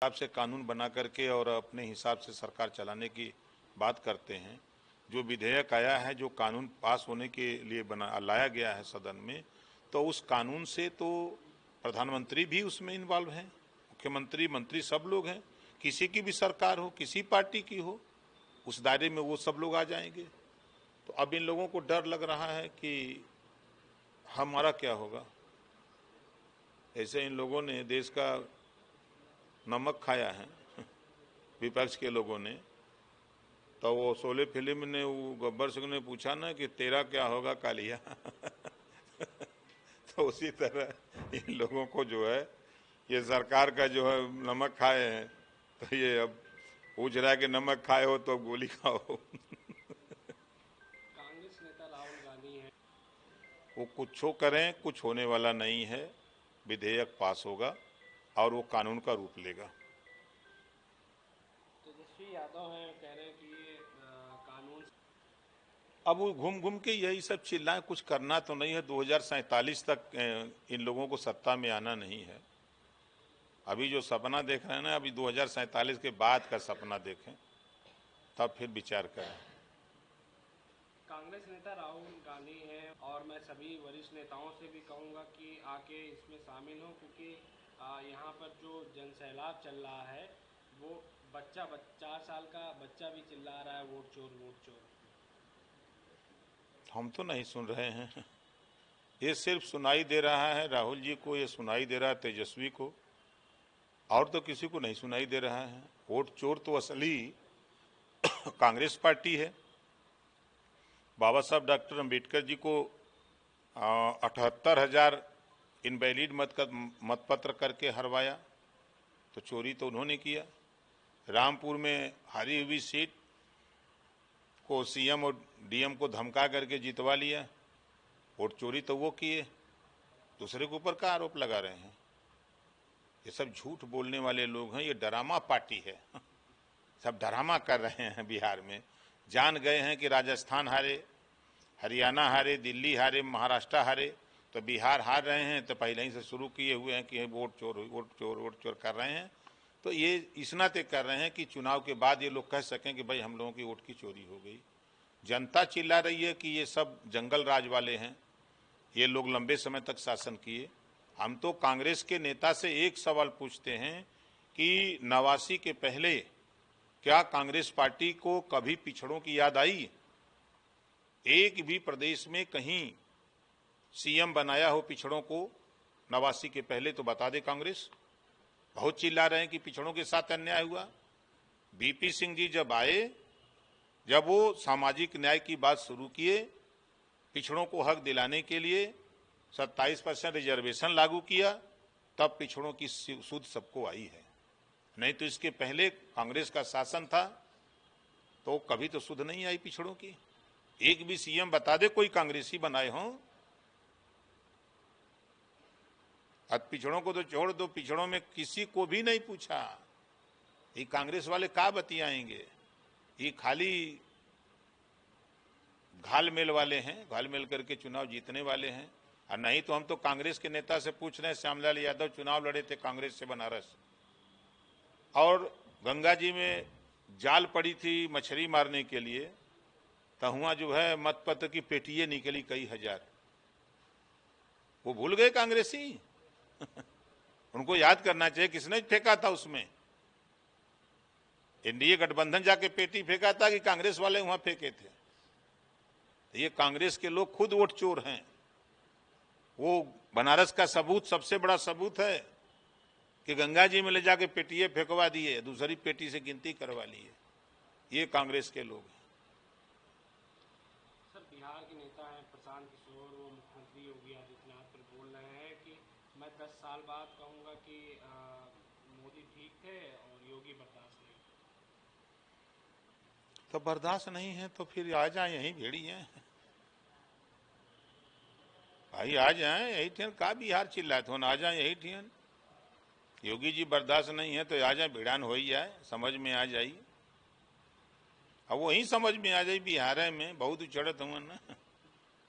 हिसाब से कानून बना करके और अपने हिसाब से सरकार चलाने की बात करते हैं। जो विधेयक आया है, जो कानून पास होने के लिए लाया गया है सदन में, तो उस कानून से तो प्रधानमंत्री भी उसमें इन्वॉल्व हैं, मुख्यमंत्री, मंत्री, सब लोग हैं। किसी की भी सरकार हो, किसी पार्टी की हो, उस दायरे में वो सब लोग आ जाएंगे। तो अब इन लोगों को डर लग रहा है कि हमारा क्या होगा। ऐसे इन लोगों ने देश का नमक खाया है विपक्ष के लोगों ने। तो वो शोले फिल्म ने वो गब्बर सिंह ने पूछा ना कि तेरा क्या होगा कालिया तो उसी तरह इन लोगों को जो है ये सरकार का जो है नमक खाए हैं, तो ये अब पूछ रहा है कि नमक खाए हो तो गोली खाओ कांग्रेस नेता राहुल गांधी हैं। वो कुछ हो करें, कुछ होने वाला नहीं है। विधेयक पास होगा और वो कानून का रूप लेगा। तेजस्वी यादव हैं, कह रहे हैं कि ये कानून। अब वो घूम घूम के यही सब चिल्लाएं, कुछ करना तो नहीं है। 2047 तक इन लोगों को सत्ता में आना नहीं है। अभी जो सपना देख रहे हैं ना, अभी 2047 के बाद का सपना देखें, तब फिर विचार करें। कांग्रेस नेता राहुल गांधी हैं और मैं सभी वरिष्ठ नेताओं से भी कहूंगा कि आके इसमें शामिल हों, क्योंकि यहाँ पर जो जनसैलाब चल रहा है वो बच्चा 4 साल का बच्चा भी चिल्ला रहा है वोट चोर वोट चोर। हम तो नहीं सुन रहे हैं। ये सिर्फ सुनाई दे रहा है राहुल जी को, ये सुनाई दे रहा है तेजस्वी को, और तो किसी को नहीं सुनाई दे रहा है। वोट चोर तो असली कांग्रेस पार्टी है। बाबा साहब डॉक्टर अंबेडकर जी को 78,000 इनवैलिड मतपत्र करके हरवाया, तो चोरी तो उन्होंने किया। रामपुर में हारी हुई सीट को सीएम और डीएम को धमका करके जितवा लिया, वोट चोरी तो वो किए। दूसरे के ऊपर का आरोप लगा रहे हैं। ये सब झूठ बोलने वाले लोग हैं, ये ड्रामा पार्टी है सब ड्रामा कर रहे हैं बिहार में। जान गए हैं कि राजस्थान हारे, हरियाणा हारे, दिल्ली हारे, महाराष्ट्र हारे, तो बिहार हार रहे हैं, तो पहले ही से शुरू किए हुए हैं कि वोट चोर वोट चोर वोट चोर कर रहे हैं। तो ये इस नाते कर रहे हैं कि चुनाव के बाद ये लोग कह सकें कि भाई हम लोगों की वोट की चोरी हो गई। जनता चिल्ला रही है कि ये सब जंगल राज वाले हैं, ये लोग लंबे समय तक शासन किए। हम तो कांग्रेस के नेता से एक सवाल पूछते हैं कि 89 के पहले क्या कांग्रेस पार्टी को कभी पिछड़ों की याद आई? एक भी प्रदेश में कहीं सीएम बनाया हो पिछड़ों को 89 के पहले? तो बता दे कांग्रेस। बहुत चिल्ला रहे हैं कि पिछड़ों के साथ अन्याय हुआ। बीपी सिंह जी जब आए, जब वो सामाजिक न्याय की बात शुरू किए, पिछड़ों को हक दिलाने के लिए 27% रिजर्वेशन लागू किया, तब पिछड़ों की सूद सबको आई है। नहीं तो इसके पहले कांग्रेस का शासन था तो कभी तो सुध नहीं आई पिछड़ों की। एक भी सीएम बता दे कोई कांग्रेसी बनाए हों। अब पिछड़ों को तो छोड़ दो, पिछड़ों में किसी को भी नहीं पूछा। ये कांग्रेस वाले क्या बतियाएंगे? ये खाली घाल मेल वाले हैं, घाल मेल करके चुनाव जीतने वाले हैं। और नहीं तो हम तो कांग्रेस के नेता से पूछ रहे हैं, श्यामलाल यादव चुनाव लड़े थे कांग्रेस से बनारस, और गंगा जी में जाल पड़ी थी मछली मारने के लिए, तो हुआ जो है मतपत्र की पेटियां निकली कई हजार। वो भूल गए कांग्रेसी उनको याद करना चाहिए किसने फेंका था उसमें। एनडीए गठबंधन जाके पेटी फेंका था कि कांग्रेस वाले वहां फेंके थे? ये कांग्रेस के लोग खुद वोट चोर हैं। वो बनारस का सबूत, सबसे बड़ा सबूत है कि गंगा जी में ले जाके पेटियां फेंकवा दिए, दूसरी पेटी से गिनती करवा ली है। ये कांग्रेस के लोग हैं। सर, बिहार के नेता हैं प्रशांत किशोर, वो मुख्यमंत्री योगी आदित्यनाथ पर बोल रहे हैं कि मैं 10 साल बाद कहूंगा कि मोदी ठीक थे और योगी बर्दाश्त नहीं। तो बर्दाश्त नहीं है तो फिर आ जाए, यहीं भेड़ी है भाई, आ जाए यही ठियन। का बिहार चिल्लाए तो आ जाए यही ठियन। योगी जी बर्दाश्त नहीं है तो आ जाए, भिड़ान हो ही जाए, समझ में आ जाई। अब वही समझ में आ जाए, बिहार में बहुत उछड़त हुआ ना,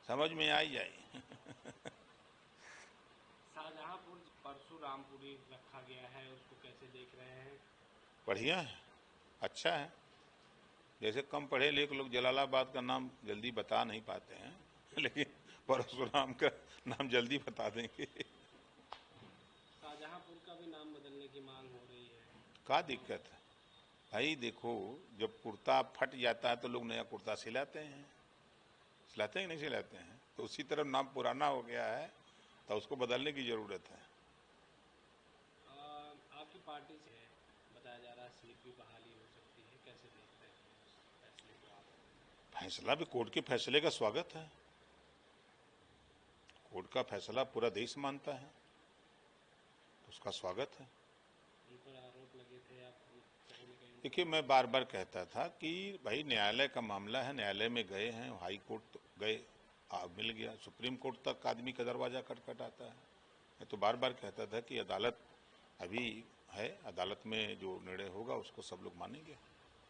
समझ में आ ही जाए। शाहजहांपुर परसों रामपुरी रखा गया है, उसको कैसे देख रहे हैं? बढ़िया है, अच्छा है। जैसे कम पढ़े लिखे लोग जलालाबाद का नाम जल्दी बता नहीं पाते हैं, लेकिन परशुराम का नाम जल्दी बता देंगे। शाहजहांपुर का भी नाम बदलने की मांग हो रही है। क्या दिक्कत है भाई? देखो, जब कुर्ता फट जाता है तो लोग नया कुर्ता सिलाते हैं, सिलाते हैं कि नहीं सिलाते हैं? तो उसी तरह नाम पुराना हो गया है तो उसको बदलने की जरूरत है। आपकी पार्टी से है, बताया जा रहा है सीट भी बहाली हो सकती है, कैसे देखते हैं इस फैसले को आप? फैसला भी, कोर्ट के फैसले का स्वागत है। कोर्ट का फैसला पूरा देश मानता है, उसका स्वागत है। उन पर आरोप लगे थे, आप कहीं न कहीं। देखिए, मैं बार बार कहता था कि भाई न्यायालय का मामला है, न्यायालय में गए हैं, हाई कोर्ट गए, मिल गया, सुप्रीम कोर्ट तक आदमी का दरवाजा खटखटाता है। मैं तो बार बार कहता था कि अदालत अभी है, अदालत में जो निर्णय होगा उसको सब लोग मानेंगे।